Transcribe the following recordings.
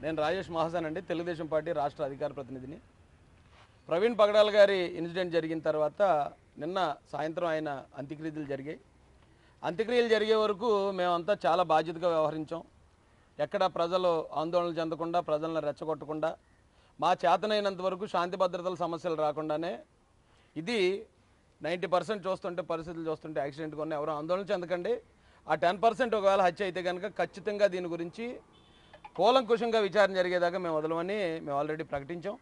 నేను రాజేష్ మహాసన్ అండి, తెలుగుదేశం పార్టీ రాష్ట్ర అధికార ప్రతినిధిని. ప్రవీణ్ పగడాల్ గారి ఇన్సిడెంట్ జరిగిన తర్వాత నిన్న సాయంత్రం ఆయన అంత్యక్రియలు జరిగాయి. అంత్యక్రియలు జరిగే వరకు మేమంతా చాలా బాధ్యతగా వ్యవహరించాం. ఎక్కడ ప్రజలు ఆందోళన చెందకుండా, ప్రజలను రెచ్చగొట్టకుండా, మా చేతనైనంత వరకు శాంతి భద్రతల సమస్యలు రాకుండానే, ఇది 90% చూస్తుంటే, పరిస్థితులు చూస్తుంటే యాక్సిడెంట్ కొన్ని ఎవరు ఆందోళన చెందకండి. ఆ 10% ఒకవేళ హత్య అయితే కనుక ఖచ్చితంగా దీని గురించి కూలంకుషంగా విచారణ జరిగేదాకా మేము వదలమని మేము ఆల్రెడీ ప్రకటించాం.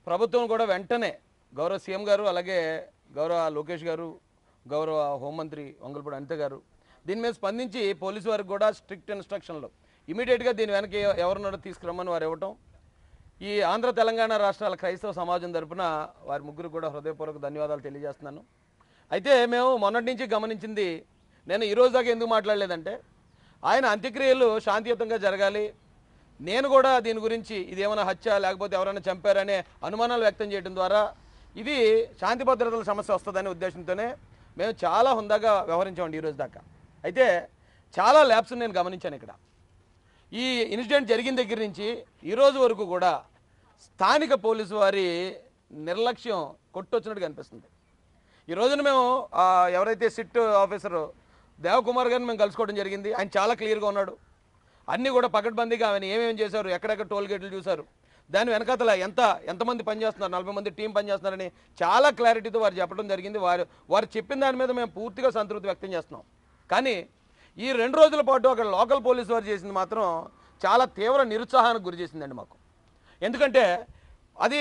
ప్రభుత్వం కూడా వెంటనే గౌరవ సీఎం గారు, అలాగే గౌరవ లోకేష్ గారు, గౌరవ హోంమంత్రి వంగలపూడి అనిత గారు దీని మీద స్పందించి పోలీసు వారికి కూడా స్ట్రిక్ట్ ఇన్స్ట్రక్షన్లు ఇమీడియట్గా దీని వెనక ఎవరున్నారో తీసుకురమ్మని వారు ఇవ్వటం. ఈ ఆంధ్ర తెలంగాణ రాష్ట్రాల క్రైస్తవ సమాజం తరపున వారి ముగ్గురు కూడా హృదయపూర్వక ధన్యవాదాలు తెలియజేస్తున్నాను. అయితే మేము మొన్నటి నుంచి గమనించింది, నేను ఈరోజు దాకా ఎందుకు మాట్లాడలేదంటే, ఆయన అంత్యక్రియలు శాంతియుతంగా జరగాలి, నేను కూడా దీని గురించి ఇదేమైనా హత్య లేకపోతే ఎవరైనా చంపారనే అనుమానాలు వ్యక్తం చేయడం ద్వారా ఇది శాంతి భద్రతల సమస్య వస్తుందనే ఉద్దేశంతోనే మేము చాలా హుందాగా వ్యవహరించామండి ఈరోజు దాకా. అయితే చాలా ల్యాబ్స్ నేను గమనించాను. ఇక్కడ ఈ ఇన్సిడెంట్ జరిగిన దగ్గర నుంచి ఈరోజు వరకు కూడా స్థానిక పోలీసు వారి నిర్లక్ష్యం కొట్టొచ్చినట్టు కనిపిస్తుంది. ఈ రోజున మేము ఎవరైతే సిట్ ఆఫీసర్ దేవకుమార్ గారిని మేము కలుసుకోవడం జరిగింది. ఆయన చాలా క్లియర్గా ఉన్నాడు. అన్నీ కూడా పకడ్బందీగా ఆయన ఏమేమి చేశారు, ఎక్కడెక్కడ టోల్ గేట్లు చూశారు, దాని వెనకాతల ఎంతమంది పనిచేస్తున్నారు, 40 మంది టీం పనిచేస్తున్నారని చాలా క్లారిటీతో వారు చెప్పడం జరిగింది. వారు చెప్పిన దాని మీద మేము పూర్తిగా సంతృప్తి వ్యక్తం చేస్తున్నాం. కానీ ఈ 2 రోజుల పాటు అక్కడ లోకల్ పోలీసు వారు చేసింది మాత్రం చాలా తీవ్ర నిరుత్సాహానికి గురి చేసిందండి మాకు. ఎందుకంటే అది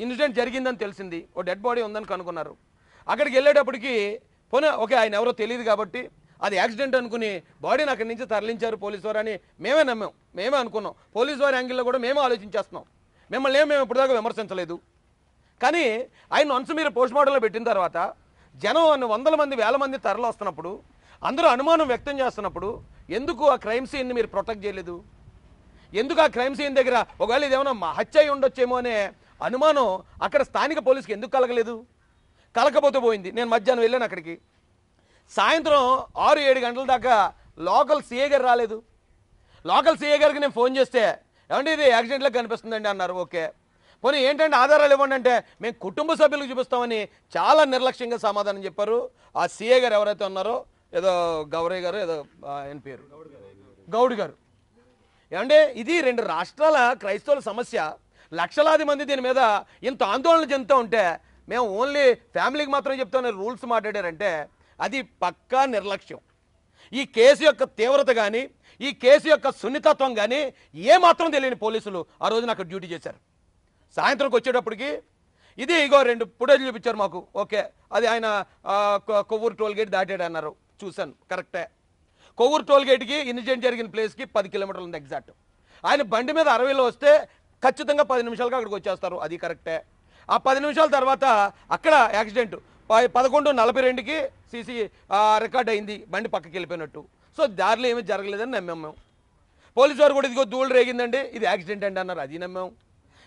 ఇన్సిడెంట్ జరిగిందని తెలిసింది, ఓ డెడ్ బాడీ ఉందని కనుక్కున్నారు. అక్కడికి వెళ్ళేటప్పటికి ఓకే ఆయన ఎవరో తెలియదు కాబట్టి అది యాక్సిడెంట్ అనుకుని బాడీని అక్కడి నుంచి తరలించారు పోలీసు వారు అని మేమే నమ్మాం, మేమే అనుకున్నాం. పోలీసు వారి యాంగిల్లో కూడా మేమే ఆలోచించేస్తున్నాం. మిమ్మల్ని మేము ఇప్పటిదాకా విమర్శించలేదు. కానీ ఆయన వన్స్ మీరు పోస్ట్ మార్టంలో పెట్టిన తర్వాత జనం 100 మంది 1000 మంది తరలి వస్తున్నప్పుడు, అందరూ అనుమానం వ్యక్తం చేస్తున్నప్పుడు ఎందుకు ఆ క్రైమ్ సీన్ని మీరు ప్రొటెక్ట్ చేయలేదు? ఎందుకు ఆ క్రైమ్ సీన్ దగ్గర ఒకవేళ ఇదేమన్నా హత్య అయి ఉండొచ్చేమో అనే అనుమానం అక్కడ స్థానిక పోలీసుకి ఎందుకు కలగలేదు? కలకపోతే పోయింది. నేను మధ్యాహ్నం వెళ్ళాను అక్కడికి, సాయంత్రం 6-7 గంటల దాకా లోకల్ సీఏ గారు రాలేదు. లోకల్ సీఏ గారికి నేను ఫోన్ చేస్తే, ఏమంటే ఇది యాక్సిడెంట్లో కనిపిస్తుందండి అన్నారు. ఓకే, పోనీ ఏంటంటే ఆధారాలు ఇవ్వండి అంటే, మేము కుటుంబ సభ్యులకు చూపిస్తామని చాలా నిర్లక్ష్యంగా సమాధానం చెప్పారు. ఆ సీఏ గారు ఎవరైతే ఉన్నారో, ఏదో గౌరయ్య గారు, ఏదో ఆయన పేరు గౌడ్ గారు. ఏమంటే ఇది 2 రాష్ట్రాల క్రైస్తవుల సమస్య, లక్షలాది మంది దీని మీద ఇంత ఆందోళన చెందుతూ ఉంటే మేము ఓన్లీ ఫ్యామిలీకి మాత్రం చెప్తామని రూల్స్ మాట్లాడారంటే అది పక్కా నిర్లక్ష్యం. ఈ కేసు యొక్క తీవ్రత కానీ, ఈ కేసు యొక్క సున్నితత్వం కానీ ఏమాత్రం తెలియని పోలీసులు ఆ రోజున అక్కడ డ్యూటీ చేశారు. సాయంత్రంకి వచ్చేటప్పటికి ఇది ఇగో 2 ఫుటేజ్ చూపించారు మాకు. ఓకే, అది ఆయన కొవ్వూరు టోల్ గేట్ దాటాడు అన్నారు. చూశాను, కరెక్టే. కొవ్వూరు టోల్ గేట్కి ఇన్సిడెంట్ జరిగిన ప్లేస్కి 10 కిలోమీటర్లు ఉంది ఎగ్జాక్ట్. ఆయన బండి మీద 60లో వస్తే ఖచ్చితంగా 10 నిమిషాలుగా అక్కడికి వచ్చేస్తారు, అది కరెక్టే. ఆ 10 నిమిషాల తర్వాత అక్కడ యాక్సిడెంట్ 11:42కి సీసీ రికార్డ్ అయింది, బండి పక్కకి వెళ్ళిపోయినట్టు. సో దారిలో ఏమీ జరగలేదని నమ్మాం మేము. పోలీసు వారు కూడా ఇదిగో ధూళి రేగిందండి, ఇది యాక్సిడెంట్ అండి అన్నారు, అది నమ్మాం.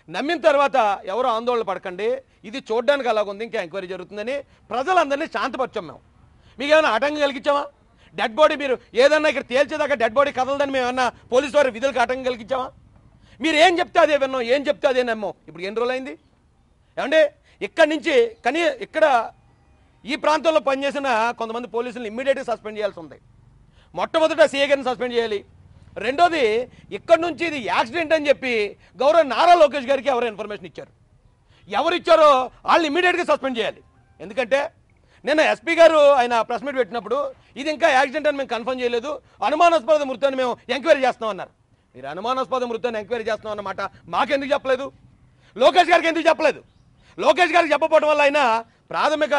నమ్మిన తర్వాత ఎవరో ఆందోళన పడకండి, ఇది చూడడానికి అలాగుంది, ఇంకా ఎంక్వైరీ జరుగుతుందని ప్రజలందరినీ శాంతపరిచాం మేము. మీకు ఏమైనా ఆటంకం కలిగించామా? డెడ్ బాడీ మీరు ఏదన్నా ఇక్కడ తేల్చేదాకా డెడ్ బాడీ కదలదని మేము ఏమన్నా పోలీసు వారి విధులకు ఆటంకం కలిగించామా? మీరు ఏం చెప్తే అదే విన్నాం, ఏం చెప్తే అదే నమ్మాం. ఇప్పుడు ఎన్ని రోజులు అయింది? ఏమంటే ఇక్కడి నుంచి ఇక్కడ ఈ ప్రాంతంలో పనిచేసిన కొంతమంది పోలీసులను ఇమ్మీడియట్గా సస్పెండ్ చేయాల్సి ఉంది. మొట్టమొదట సీఏ గారిని సస్పెండ్ చేయాలి. రెండోది ఇక్కడ నుంచి ఇది యాక్సిడెంట్ అని చెప్పి గౌరవ నారా లోకేష్ గారికి ఎవరో ఇన్ఫర్మేషన్ ఇచ్చారు. ఎవరు ఇచ్చారో వాళ్ళని ఇమ్మీడియట్గా సస్పెండ్ చేయాలి. ఎందుకంటే నిన్న ఎస్పీ గారు ఆయన ప్రెస్ మీట్ పెట్టినప్పుడు ఇది ఇంకా యాక్సిడెంట్ అని మేము కన్ఫర్మ్ చేయలేదు, అనుమానాస్పద మృతాన్ని మేము ఎంక్వైరీ చేస్తాం అన్నారు. మీరు అనుమానాస్పద మృతాన్ని ఎంక్వైరీ చేస్తాం అన్నమాట మాకెందుకు చెప్పలేదు? లోకేష్ గారికి ఎందుకు చెప్పలేదు? లోకేష్ గారికి చెప్పకపోవడం వల్ల ఆయన ప్రాథమిక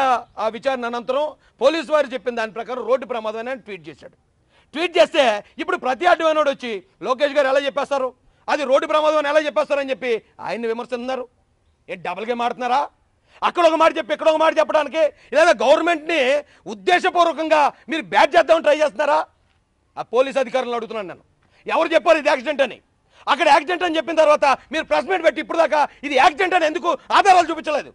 విచారణ అనంతరం పోలీసు వారు చెప్పిన దాని ప్రకారం రోడ్డు ప్రమాదం అని ట్వీట్ చేశాడు. ట్వీట్ చేస్తే ఇప్పుడు ప్రతి అడ్డమైనోడు వచ్చి లోకేష్ గారు ఎలా చెప్పేస్తారు, అది రోడ్డు ప్రమాదం అని ఎలా చెప్పేస్తారని చెప్పి ఆయన్ని విమర్శిస్తున్నారు. డబుల్ గేమ్ ఆడుతున్నారా? అక్కడ ఒక మాట చెప్పి ఇక్కడ ఒక మాట చెప్పడానికి, లేదా గవర్నమెంట్ని ఉద్దేశపూర్వకంగా మీరు బ్యాట్ చేద్దామని ట్రై చేస్తున్నారా? ఆ పోలీస్ అధికారులను అడుగుతున్నాను నేను, ఎవరు చెప్పారు ఇది యాక్సిడెంట్ అని? అక్కడ యాక్సిడెంట్ అని చెప్పిన తర్వాత మీరు ప్రెస్ మీట్ పెట్టి ఇప్పుడు దాకా ఇది యాక్సిడెంట్ అని ఎందుకు ఆధారాలు చూపించలేదు?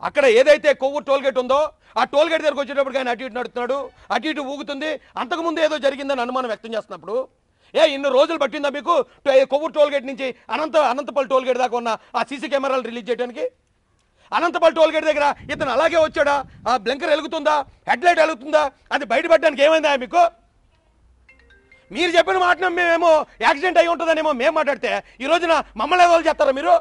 అక్కడ ఏదైతే కొవ్వూరు టోల్ గేట్ ఉందో ఆ టోల్ గేట్ దగ్గరకు వచ్చేటప్పుడు ఆయన అటు ఇటు నడుస్తున్నాడు, అటు ఇటు ఊగుతుంది. అంతకుముందు ఏదో జరిగిందని అనుమానం వ్యక్తం చేస్తున్నప్పుడు ఇన్ని రోజులు పట్టిందా మీకు కొవ్వూరు టోల్గేట్ నుంచి అనంతపల్లి టోల్గేట్ దాకా ఉన్న ఆ సీసీ కెమెరాలు రిలీజ్ చేయడానికి? అనంతపల్లి టోల్గేట్ దగ్గర ఇతను అలాగే వచ్చాడా? ఆ బ్లింకర్ వెలుగుతుందా, హెడ్లైట్ వెలుగుతుందా? అది బయటపడడానికి ఏమైందా మీకు? మీరు చెప్పిన మాట మేమేమో యాక్సిడెంట్ అయి ఉంటుందనేమో మేము మాట్లాడితే ఈ రోజున మమ్మల్ని ఏదో చేస్తారా మీరు?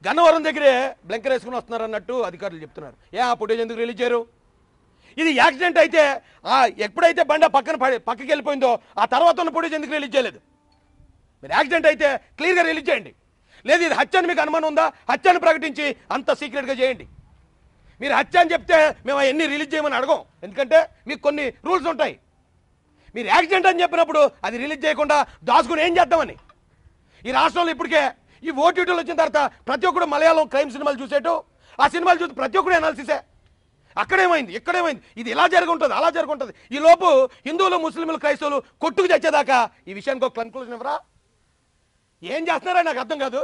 గన్నవరం దగ్గరే బ్లింకర్ వేసుకుని వస్తున్నారు అన్నట్టు అధికారులు చెప్తున్నారు. ఆ ఫుటేజ్ ఎందుకు రిలీజ్ చేయరు? ఇది యాక్సిడెంట్ అయితే ఎప్పుడైతే బండి పక్కకి వెళ్ళిపోయిందో ఆ తర్వాత ఉన్న ఫుటేజ్ ఎందుకు రిలీజ్ చేయలేదు? మీరు యాక్సిడెంట్ అయితే క్లియర్గా రిలీజ్ చేయండి. లేదు ఇది హత్య అని మీకు అనుమానం ఉందా, హత్యను ప్రకటించి అంత సీక్రెట్గా చేయండి. మీరు హత్య అని చెప్తే మేము అవన్నీ రిలీజ్ చేయమని అడగం, ఎందుకంటే మీకు కొన్ని రూల్స్ ఉంటాయి. మీరు యాక్సిడెంట్ అని చెప్పినప్పుడు అది రిలీజ్ చేయకుండా దాచుకుని ఏం చేద్దామని? ఈ రాష్ట్రంలో ఇప్పటికే ఈ ఓటీటీలు వచ్చిన తర్వాత ప్రతి ఒక్కడు మలయాళం క్రైమ్ సినిమాలు చూసేటు, ఆ సినిమాలు చూసి ప్రతి ఒక్కడు అనాలిసిసే. అక్కడేమైంది, ఇక్కడేమైంది, ఇది ఇలా జరుగుంటుంది, అలా జరుగుంటుంది. ఈ లోపు హిందువులు, ముస్లింలు, క్రైస్తవులు కొట్టుకు చచ్చేదాకా ఈ విషయానికి ఒక కన్క్లూజన్ ఇవ్వరా? ఏం చేస్తున్నారా నాకు అర్థం కాదు.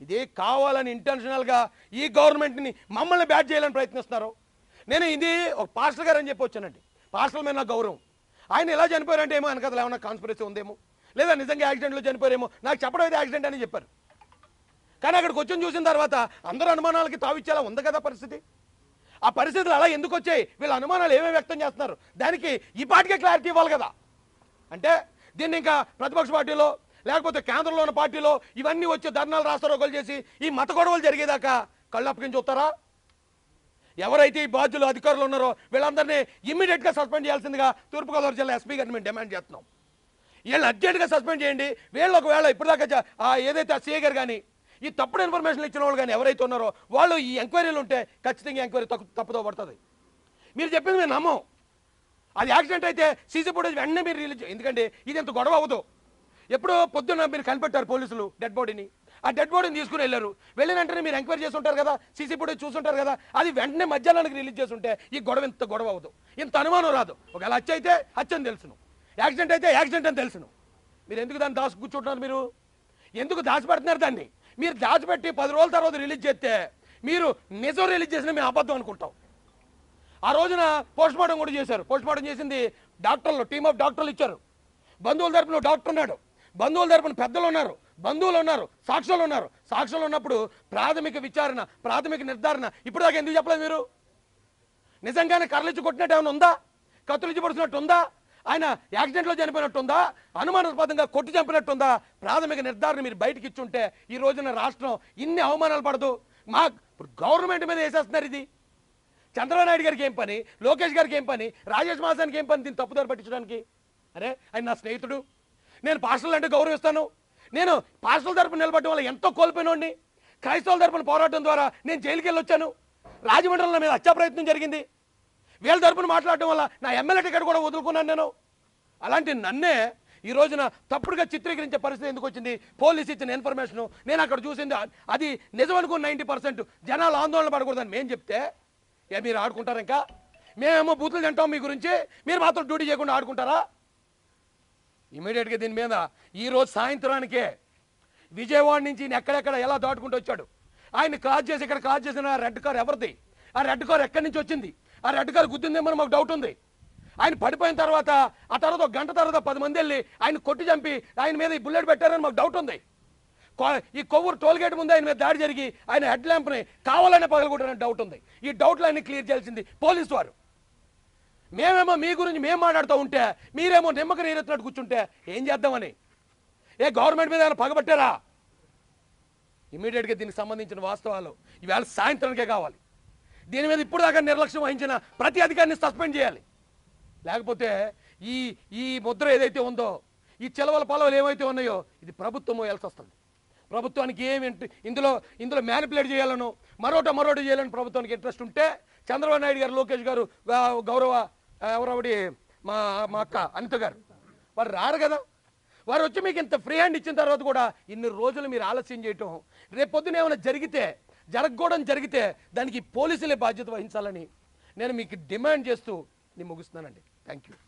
ఇది కావాలని ఇంటెన్షనల్గా ఈ గవర్నమెంట్ని మమ్మల్ని బ్యాట్ చేయాలని ప్రయత్నిస్తున్నారు. నేను ఇది ఒక పాస్టర్ గారు అని చెప్పి వచ్చానండి. పాస్టర్ మీద నాకు గౌరవం. ఆయన ఎలా చనిపోయారంటే ఏమో వెనకాల ఏమన్నా కాన్స్పిరసీ ఉందేమో, లేదా నిజంగా యాక్సిడెంట్లో చనిపోయారేమో. నాకు చెప్పడం అయితే యాక్సిడెంట్ అని చెప్పారు. కానీ అక్కడికి వచ్చి చూసిన తర్వాత అందరూ అనుమానాలకి తావిచ్చేలా ఉంది కదా పరిస్థితి. ఆ పరిస్థితులు అలా ఎందుకు వచ్చాయి, వీళ్ళ అనుమానాలు ఏమేమి వ్యక్తం చేస్తున్నారు, దానికి ఈ పార్టీకే క్లారిటీ ఇవ్వాలి కదా. అంటే దీన్ని ఇంకా ప్రతిపక్ష పార్టీలో లేకపోతే కేంద్రంలో ఉన్న పార్టీలో ఇవన్నీ వచ్చి ధర్నాలు రాస్తారోకలు చేసి ఈ మత గొడవలు జరిగేదాకా కళ్ళు అప్పగించి చూస్తారా? ఎవరైతే ఈ బాధ్యులు అధికారులు ఉన్నారో వీళ్ళందరినీ ఇమ్మీడియట్గా సస్పెండ్ చేయాల్సిందిగా తూర్పుగోదావరి జిల్లా ఎస్పీ గారిని మేము డిమాండ్ చేస్తున్నాం. వీళ్ళని అర్జెంట్గా సస్పెండ్ చేయండి. వీళ్ళు ఒకవేళ ఇప్పటిదాకా ఏదైతే ఆ సీఏ గారు కానీ ఈ తప్పుడు ఇన్ఫర్మేషన్ ఇచ్చిన వాళ్ళు కానీ ఎవరైతే ఉన్నారో వాళ్ళు ఈ ఎంక్వైరీలు ఉంటే ఖచ్చితంగా ఎంక్వైరీ తప్పుదో పడుతుంది. మీరు చెప్పింది మేము నమ్మం. అది యాక్సిడెంట్ అయితే సీసీ ఫుటేజ్ వెంటనే మీరు రిలీజ్, ఎందుకంటే ఇది ఎంత గొడవ అవ్వదు. ఎప్పుడో పొద్దున్న మీరు కనిపెట్టారు పోలీసులు డెడ్ బాడీని, ఆ డెడ్ బాడీని తీసుకుని వెళ్ళారు. వెళ్ళిన వెంటనే మీరు ఎంక్వైరీ చేసి ఉంటారు కదా, సీసీ ఫుటేజ్ చూసుంటారు కదా, అది వెంటనే మధ్యాహ్నానికి రిలీజ్ చేసి ఉంటే ఈ గొడవ ఇంత గొడవ అవ్వదు, ఇంత అనుమానం రాదు. ఒకవేళ హత్య అయితే హత్య అని తెలుసును, యాక్సిడెంట్ అయితే యాక్సిడెంట్ అని తెలుసును. మీరు ఎందుకు దాన్ని దాచి కూర్చుంటున్నారు? మీరు ఎందుకు దాచిపెడుతున్నారు దాన్ని? మీరు దాచిపెట్టి 10 రోజుల తర్వాత రిలీజ్ చేస్తే మీరు నిజం రిలీజ్ చేసినా మేము అబద్ధం అనుకుంటాం. ఆ రోజున పోస్ట్ మార్టం కూడా చేశారు. పోస్ట్ మార్టం చేసింది డాక్టర్లు, టీమ్ ఆఫ్ డాక్టర్లు ఇచ్చారు. బంధువుల తరపున డాక్టర్ ఉన్నాడు, బంధువుల తరపున పెద్దలు ఉన్నారు, బంధువులు ఉన్నారు, సాక్షులు ఉన్నారు. సాక్షులు ఉన్నప్పుడు ప్రాథమిక విచారణ, ప్రాథమిక నిర్ధారణ ఇప్పుడు దాకా ఎందుకు చెప్పలేదు మీరు? నిజంగానే కర్రలిచ్చి కొట్టినట్టు ఏమైనా ఉందా? కత్తులిచ్చి పడుతున్నట్టు ఉందా? ఆయన యాక్సిడెంట్లో చనిపోయినట్టుందా? అనుమానాస్పదంగా కొట్టి చంపినట్టుందా? ప్రాథమిక నిర్ధారణ మీరు బయటకి ఇచ్చుంటే ఈ రోజున రాష్ట్రం ఇన్ని అవమానాలు పడదు. మా గవర్నమెంట్ మీద వేసేస్తున్నారు. ఇది చంద్రబాబు నాయుడు గారికి ఏం పని, లోకేష్ గారికి ఏం పని, రాజేష్ మాసానికి ఏం పని దీన్ని తప్పుదారి పట్టించడానికి? అరే ఆయన నా స్నేహితుడు, నేను పాస్టర్లు అంటే గౌరవిస్తాను. నేను పాస్టర్ల తరపున నిలబడటం వల్ల ఎంతో కోల్పోయినోడిని. క్రైస్తవుల తరపున పోరాటం ద్వారా నేను జైలుకి వెళ్ళి వచ్చాను. రాజమండ్రిలో మీద హత్యా ప్రయత్నం జరిగింది. వీళ్ళ తరపున మాట్లాడటం వల్ల నా ఎమ్మెల్యే టికెట్ కూడా వదులుకున్నాను నేను. అలాంటి నన్నే ఈ రోజున తప్పుడుగా చిత్రీకరించే పరిస్థితి ఎందుకు వచ్చింది? పోలీసు ఇచ్చిన ఇన్ఫర్మేషన్ నేను అక్కడ చూసింది అది నిజం అనుకుని 90% జనాలు ఆందోళన పడకూడదని మేము చెప్తే మీరు ఆడుకుంటారు. ఇంకా మేమేమో బూతులు తింటాం మీ గురించి, మీరు మాత్రం డ్యూటీ చేయకుండా ఆడుకుంటారా? ఇమీడియట్గా దీని మీద ఈరోజు సాయంత్రానికే విజయవాడ నుంచి ఎక్కడెక్కడ ఎలా దాటుకుంటూ వచ్చాడు. ఆయన క్రాస్ చేసి ఇక్కడ క్రాస్ చేసిన రెడ్ కార్ ఎవరిది? ఆ రెడ్ కార్ ఎక్కడి నుంచి వచ్చింది? ఆ రెడ్ కార్ గుద్దిందేమో మాకు డౌట్ ఉంది. ఆయన పడిపోయిన తర్వాత ఆ తర్వాత ఒక గంట తర్వాత 10 మంది వెళ్ళి ఆయన కొట్టి చంపి ఆయన మీద ఈ బుల్లెట్ పెట్టారని మాకు డౌట్ ఉంది. ఈ కొవ్వూరు టోల్గేట్ ముందు ఆయన మీద దాడి జరిగి ఆయన హెడ్ ల్యాంప్ని కావాలనే పగలగొట్టారని డౌట్ ఉంది. ఈ డౌట్లు అన్ని క్లియర్ చేయాల్సింది పోలీసు వారు. మేమేమో మీ గురించి మేము మాట్లాడుతూ ఉంటే మీరేమో నిమ్మక నీరెత్తినట్టు కూర్చుంటే ఏం చేద్దామని? గవర్నమెంట్ మీద ఏమైనా పగబట్టారా? ఇమీడియట్గా దీనికి సంబంధించిన వాస్తవాలు ఈవేళ సాయంత్రానికే కావాలి. దీని మీద ఇప్పుడు దాకా నిర్లక్ష్యం వహించిన ప్రతి అధికారిని సస్పెండ్ చేయాలి. లేకపోతే ఈ ముద్ర ఏదైతే ఉందో, ఈ చిలవల పొలవలు ఏవైతే ఉన్నాయో ఇది ప్రభుత్వం మోయాల్సి వస్తుంది. ప్రభుత్వానికి ఏమిటి ఇందులో మ్యానిపులేట్ చేయాలను మరోటి చేయాలని ప్రభుత్వానికి ఇంట్రెస్ట్ ఉంటే చంద్రబాబు నాయుడు గారు, లోకేష్ గారు, గౌరవ ఎవరొకటి మా అక్క అనిత గారు వారు రారు కదా. వారు వచ్చి మీకు ఇంత ఫ్రీ హ్యాండ్ ఇచ్చిన తర్వాత కూడా ఇన్ని రోజులు మీరు ఆలస్యం చేయటం, రేపు పొద్దున ఏమైనా జరగకూడదు జరిగితే దానికి పోలీసులే బాధ్యత వహించాలని నేను మీకు డిమాండ్ చేస్తూ నేను ముగిస్తున్నానండి. Thank you.